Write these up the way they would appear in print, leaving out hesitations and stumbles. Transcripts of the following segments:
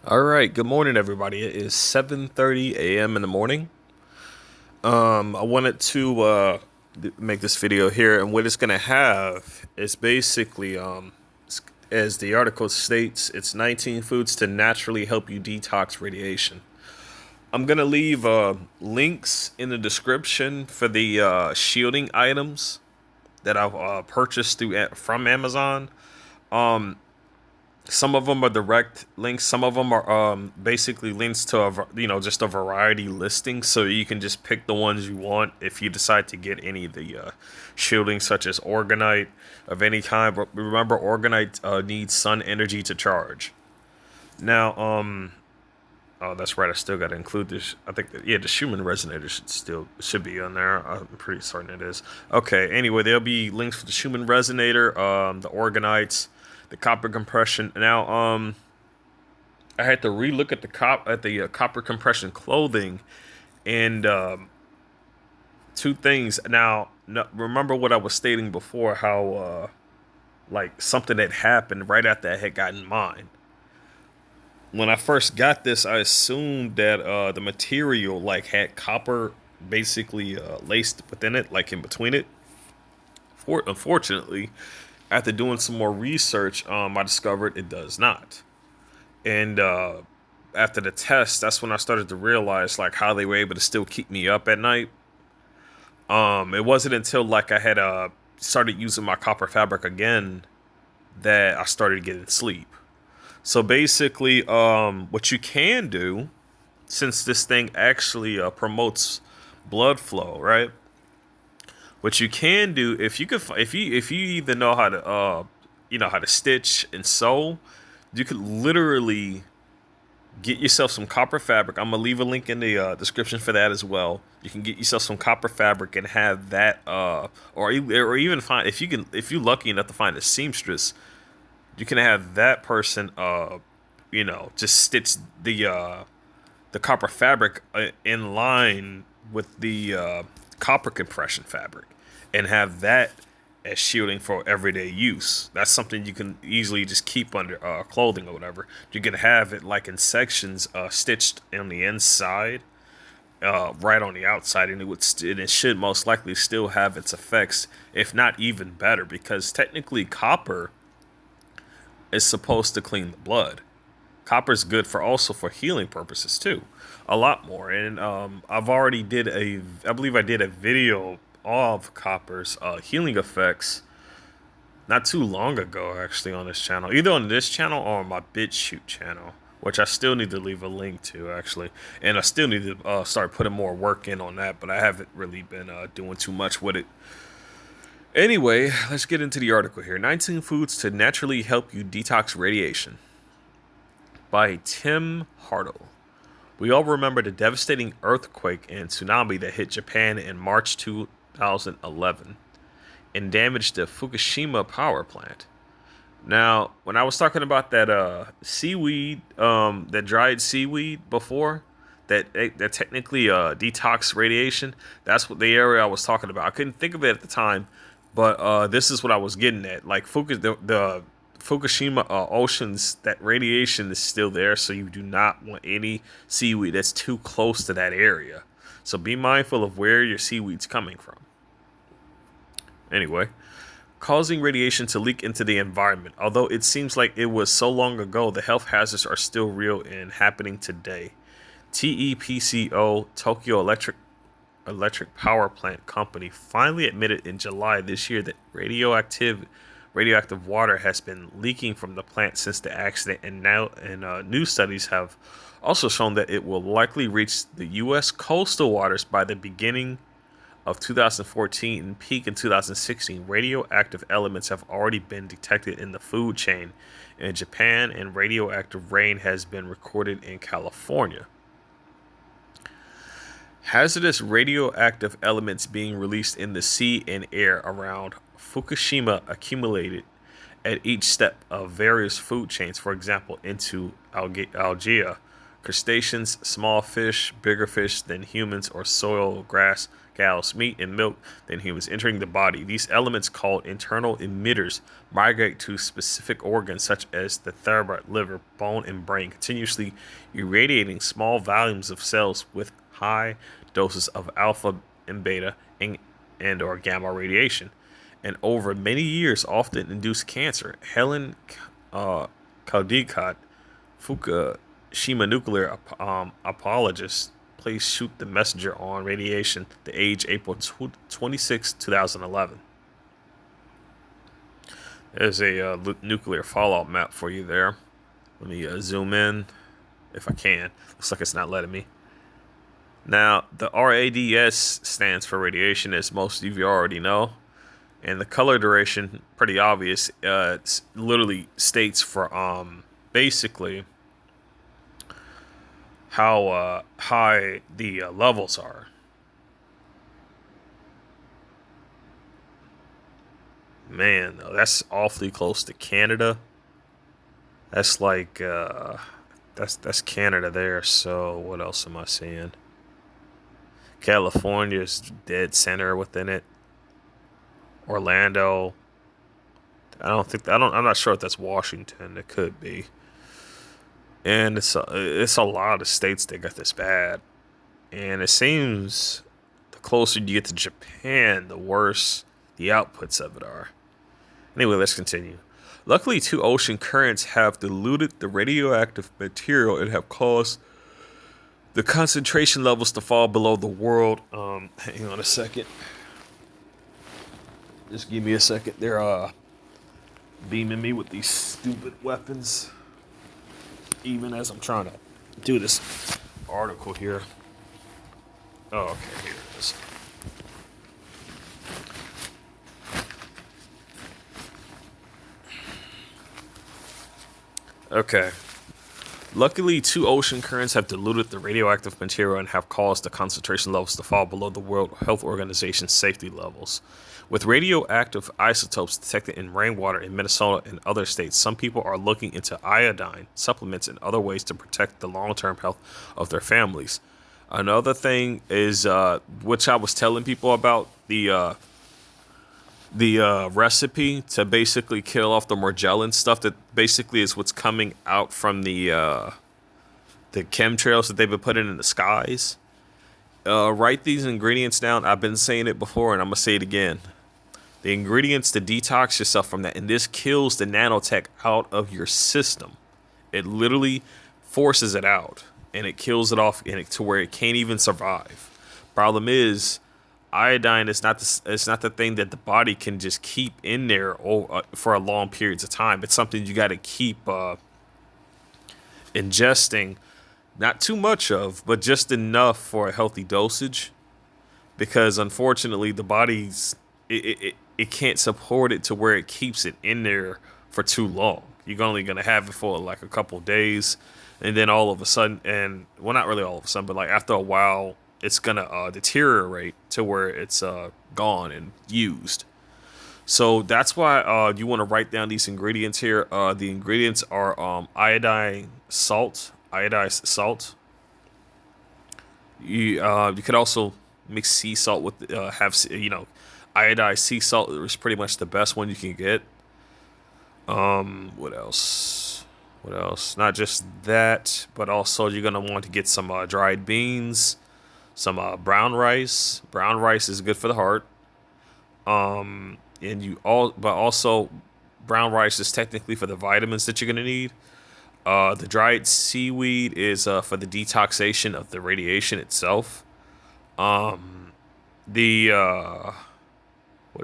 All right, good morning, everybody. It is 7:30 a.m. in the morning. I wanted to make this video here, and what it's gonna have is basically, as the article states, it's 19 foods to naturally help you detox radiation. I'm gonna leave links in the description for the shielding items that I've purchased from Amazon. Some of them are direct links. Some of them are basically links to just a variety listing, so you can just pick the ones you want if you decide to get any of the shielding, such as orgonite of any kind. But remember, orgonite needs sun energy to charge. Now, oh, that's right. I still got to include this. I think that, yeah, the Schumann resonator should be on there. I'm pretty certain it is. Okay. Anyway, there'll be links for the Schumann resonator, the orgonites, the copper compression. Now, I had to relook at the copper compression clothing, and two things. Now, no, remember what I was stating before? How like something that happened right after I had gotten mine. When I first got this, I assumed that the material like had copper basically laced within it, like in between it. Unfortunately, after doing some more research, I discovered it does not. And after the test, that's when I started to realize like how they were able to still keep me up at night. It wasn't until like I had started using my copper fabric again that I started getting sleep. So basically, what you can do, since this thing actually promotes blood flow, right? What you can do, if you even know how to how to stitch and sew, you could literally get yourself some copper fabric. I'm gonna leave a link in the description for that as well. You can get yourself some copper fabric and have that, or even find, if you're lucky enough to find a seamstress, you can have that person, just stitch the copper fabric in line with the copper compression fabric, and have that as shielding for everyday use. That's something you can easily just keep under clothing or whatever. You can have it like in sections, stitched on the inside, right on the outside, and it should most likely still have its effects, if not even better, because technically copper is supposed to clean the blood. Copper's good for healing purposes too, a lot more. And I believe I did a video of copper's healing effects not too long ago, actually, on this channel, either on this channel or on my BitChute channel, which I still need to leave a link to, actually. And I still need to start putting more work in on that, but I haven't really been doing too much with it. Anyway, let's get into the article here. 19 foods to naturally help you detox radiation, by Tim Hartle. We all remember the devastating earthquake and tsunami that hit Japan in March 2011 and damaged the Fukushima power plant. Now, when I was talking about that seaweed, that dried seaweed before, that technically detox radiation, that's what the area I was talking about. I couldn't think of it at the time, but this is what I was getting at. Like the Fukushima oceans, that radiation is still there, so you do not want any seaweed that's too close to that area. So be mindful of where your seaweed's coming from. Anyway, causing radiation to leak into the environment. Although it seems like it was so long ago, the health hazards are still real and happening today. TEPCO, Tokyo Electric Power Plant Company, finally admitted in July this year that radioactive water has been leaking from the plant since the accident, and new studies have also shown that it will likely reach the U.S. coastal waters by the beginning of 2014 and peak in 2016. Radioactive elements have already been detected in the food chain in Japan, and radioactive rain has been recorded in California. Hazardous radioactive elements being released in the sea and air around Fukushima accumulated at each step of various food chains, for example, into Algae, crustaceans, small fish, bigger fish than humans, or soil, grass, cows, meat, and milk than humans entering the body. These elements, called internal emitters, migrate to specific organs such as the thyroid, liver, bone, and brain, continuously irradiating small volumes of cells with high doses of alpha and beta and or gamma radiation, and over many years often induce cancer. Helen Caldicott, Fukushima nuclear apologist, plays Shoot the Messenger on radiation, the age April 26, 2011. There's a nuclear fallout map for you there. Let me zoom in if I can. Looks like it's not letting me. Now, the RADS stands for radiation, as most of you already know. And the color duration, pretty obvious. It literally states for basically how high the levels are. Man, that's awfully close to Canada. That's like that's Canada there. So what else am I seeing? California's dead center within it. Orlando. I'm not sure if that's Washington. It could be. And it's a lot of states that got this bad. And it seems the closer you get to Japan, the worse the outputs of it are. Anyway, let's continue. Luckily, 2 ocean currents have diluted the radioactive material and have caused the concentration levels to fall below the world. Hang on a second. Just give me a second. They're beaming me with these stupid weapons, even as I'm trying to do this article here. Oh, okay, here it is. Okay. Luckily, 2 ocean currents have diluted the radioactive material and have caused the concentration levels to fall below the World Health Organization's safety levels. With radioactive isotopes detected in rainwater in Minnesota and other states, some people are looking into iodine supplements and other ways to protect the long-term health of their families. Another thing is, which I was telling people about, the recipe to basically kill off the Morgellons stuff that basically is what's coming out from the chemtrails that they've been putting in the skies. Write these ingredients down. I've been saying it before and I'm going to say it again. The ingredients to detox yourself from that. And this kills the nanotech out of your system. It literally forces it out and it kills it off to where it can't even survive. Problem is, iodine is not the thing that the body can just keep in there for a long periods of time. It's something you got to keep ingesting, not too much of, but just enough for a healthy dosage. Because unfortunately, the body's it can't support it to where it keeps it in there for too long. You're only gonna have it for like a couple of days, and then all of a sudden, and well, not really all of a sudden, but like after a while, it's gonna deteriorate to where it's gone and used. So that's why you want to write down these ingredients here. The ingredients are iodized salt. You could also mix sea salt with iodized sea salt is pretty much the best one you can get. What else? Not just that, but also you're gonna want to get some dried beans. Some brown rice. Brown rice is good for the heart. But also brown rice is technically for the vitamins that you're gonna need. The dried seaweed is for the detoxation of the radiation itself. What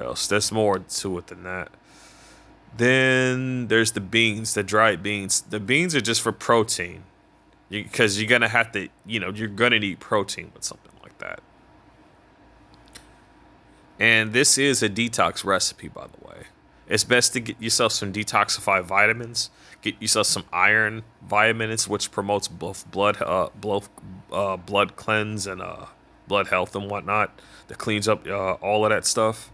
else? There's more to it than that. Then there's the beans, the dried beans. The beans are just for protein. Because you're going to have to, you're going to need protein with something like that. And this is a detox recipe, by the way. It's best to get yourself some detoxified vitamins. Get yourself some iron vitamins, which promotes both blood cleanse and blood health and whatnot. That cleans up all of that stuff.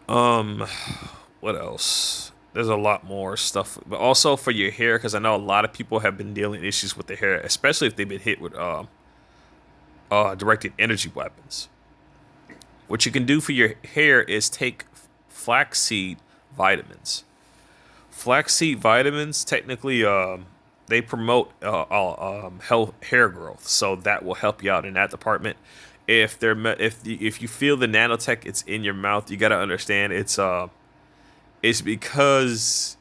What else? There's a lot more stuff, but also for your hair, because I know a lot of people have been dealing issues with their hair, especially if they've been hit with directed energy weapons. What you can do for your hair is take flaxseed vitamins. Flaxseed vitamins technically they promote health hair growth, so that will help you out in that department. If you feel the nanotech it's in your mouth, you got to understand it's because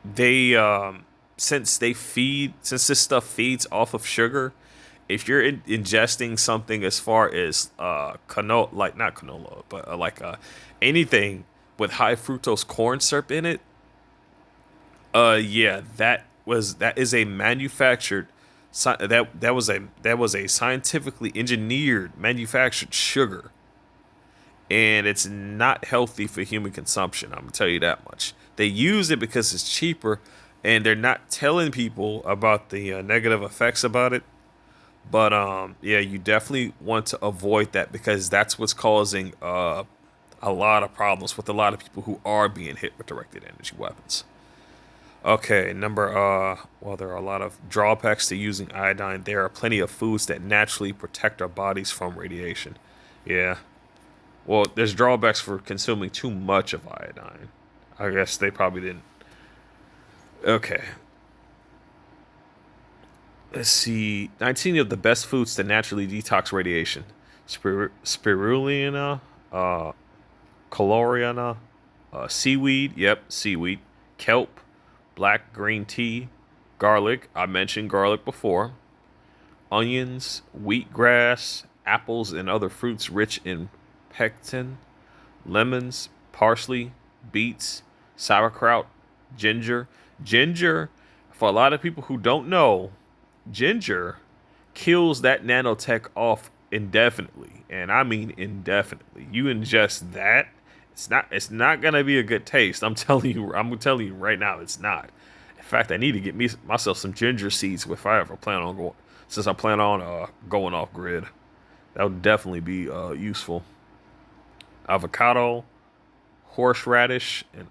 they since this stuff feeds off of sugar. If you're ingesting something as far as canola, like not canola, but anything with high fructose corn syrup in it, yeah, that is a manufactured that was a scientifically engineered manufactured sugar, and it's not healthy for human consumption. I'm gonna tell you that much. They use it because it's cheaper, and they're not telling people about the negative effects about it. But yeah, you definitely want to avoid that because that's what's causing a lot of problems with a lot of people who are being hit with directed energy weapons. Okay, well, there are a lot of drawbacks to using iodine. There are plenty of foods that naturally protect our bodies from radiation. Yeah. Well, there's drawbacks for consuming too much of iodine. I guess they probably didn't. Okay. Let's see. 19 of the best foods to naturally detox radiation. Spirulina, caloriana, seaweed. Yep, seaweed. Kelp, black green tea, garlic. I mentioned garlic before. Onions, wheatgrass, apples, and other fruits rich in pectin, lemons, parsley, beets, sauerkraut, ginger. Ginger, for a lot of people who don't know, ginger kills that nanotech off indefinitely, and I mean indefinitely. You ingest that, it's not gonna be a good taste. I'm telling you right now, it's not. In fact, I need to get myself some ginger seeds if I ever plan on going, since I plan on going off grid. That would definitely be useful. Avocado, horseradish, and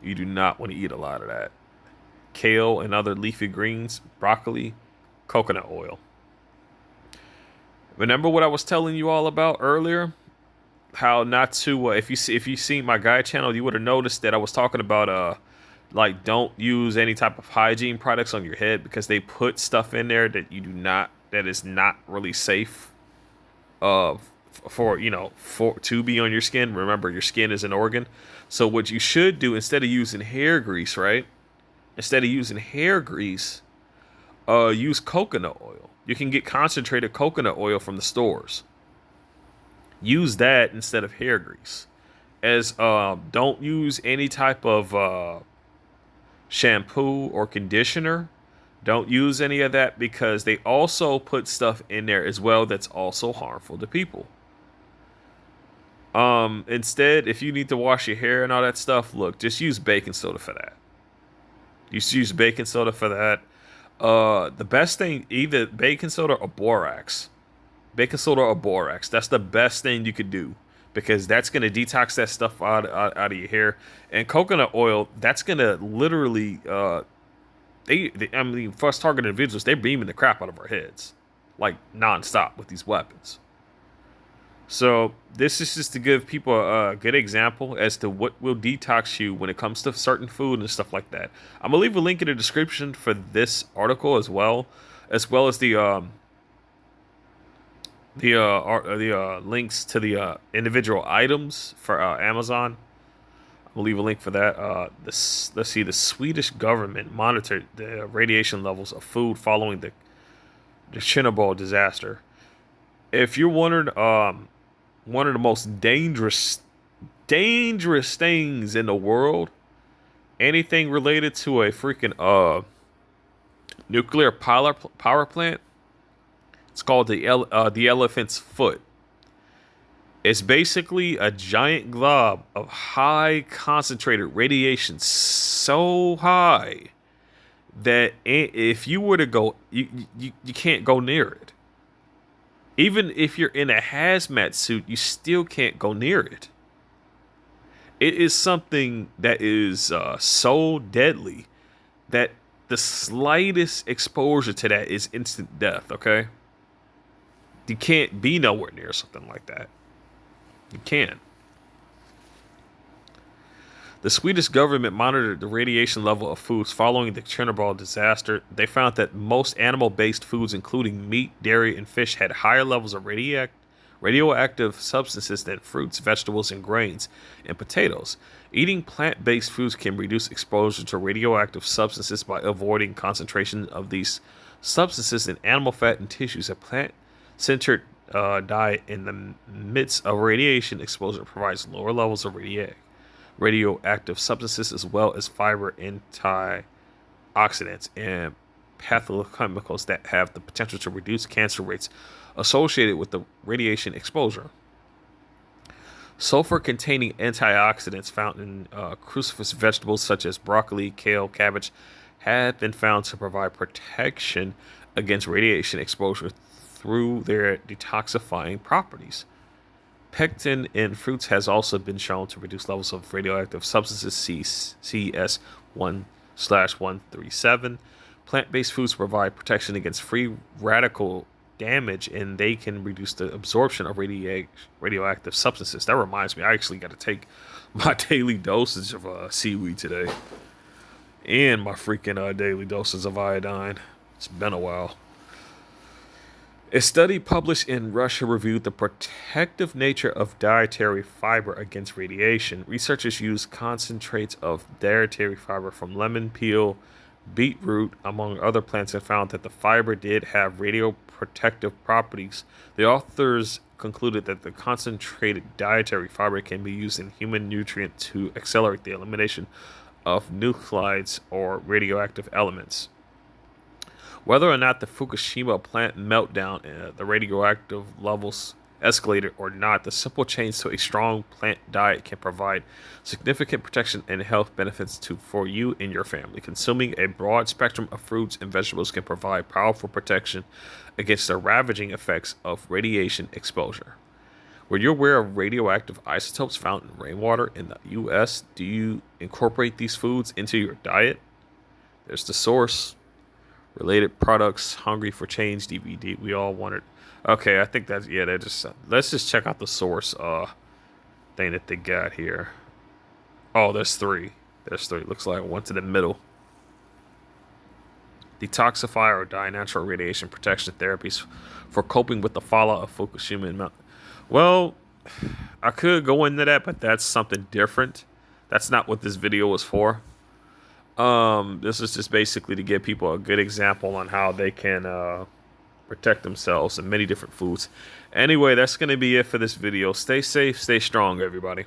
you do not want to eat a lot of that. Kale and other leafy greens, broccoli, coconut oil. Remember what I was telling you all about earlier? How not to if you seen my guide channel, you would have noticed that I was talking about like don't use any type of hygiene products on your head because they put stuff in there that is not really safe uh for to be on your skin. Remember, your skin is an organ. So what you should do instead of using hair grease, right? Instead of using hair grease, use coconut oil. You can get concentrated coconut oil from the stores. Use that instead of hair grease. As don't use any type of shampoo or conditioner. Don't use any of that because they also put stuff in there as well that's also harmful to people. Instead, if you need to wash your hair and all that stuff, look, just use baking soda for that. Just use baking soda for that. The best thing, either baking soda or borax. Baking soda or borax. That's the best thing you could do because that's gonna detox that stuff out of your hair. And coconut oil, that's gonna literally I mean, for us targeted individuals, they're beaming the crap out of our heads, like nonstop with these weapons. So this is just to give people a good example as to what will detox you when it comes to certain food and stuff like that. I'm gonna leave a link in the description for this article as well as the links to the individual items for Amazon. I'll leave a link for that. Let's see. The Swedish government monitored the radiation levels of food following the Chernobyl disaster. If you're wondering, one of the most dangerous things in the world, anything related to a freaking nuclear power plant, it's called the elephant's foot. It's basically a giant glob of high concentrated radiation, so high that if you were to go, you can't go near it. Even if you're in a hazmat suit, you still can't go near it. It is something that is so deadly that the slightest exposure to that is instant death. Okay, you can't be nowhere near something like that. You can't. The Swedish government monitored the radiation level of foods following the Chernobyl disaster. They found that most animal based foods, including meat, dairy, and fish, had higher levels of radioactive substances than fruits, vegetables, and grains and potatoes. Eating plant based foods can reduce exposure to radioactive substances by avoiding concentration of these substances in animal fat and tissues. A plant centered diet in the midst of radiation exposure provides lower levels of radioactive substances as well as fiber, antioxidants, and pathochemicals that have the potential to reduce cancer rates associated with the radiation exposure. Sulfur containing antioxidants found in cruciferous vegetables such as broccoli, kale, cabbage have been found to provide protection against radiation exposure through their detoxifying properties. Pectin in fruits has also been shown to reduce levels of radioactive substances CS1/137. Plant-based foods provide protection against free radical damage, and they can reduce the absorption of radioactive substances. That reminds me, I actually got to take my daily dosage of seaweed today, and my freaking daily doses of iodine. It's been a while. A study published in Russia reviewed the protective nature of dietary fiber against radiation. Researchers used concentrates of dietary fiber from lemon peel, beetroot, among other plants, and found that the fiber did have radioprotective properties. The authors concluded that the concentrated dietary fiber can be used in human nutrient to accelerate the elimination of nuclides or radioactive elements. Whether or not the Fukushima plant meltdown, the radioactive levels escalated or not, the simple change to a strong plant diet can provide significant protection and health benefits for you and your family. Consuming a broad spectrum of fruits and vegetables can provide powerful protection against the ravaging effects of radiation exposure. Were you aware of radioactive isotopes found in rainwater in the U.S.? Do you incorporate these foods into your diet? There's the source. Related products, Hungry for Change DVD. We all wanted. Okay, I think that's, yeah, they just, let's just check out the source thing that they got here. Oh, there's three. There's three. Looks like one to the middle. Detoxify or die natural radiation protection therapies for coping with the fallout of Fukushima and Well, I could go into that, but that's something different. That's not what this video was for. This is just basically to give people a good example on how they can protect themselves in many different foods. Anyway, that's going to be it for this video. Stay safe, stay strong, everybody.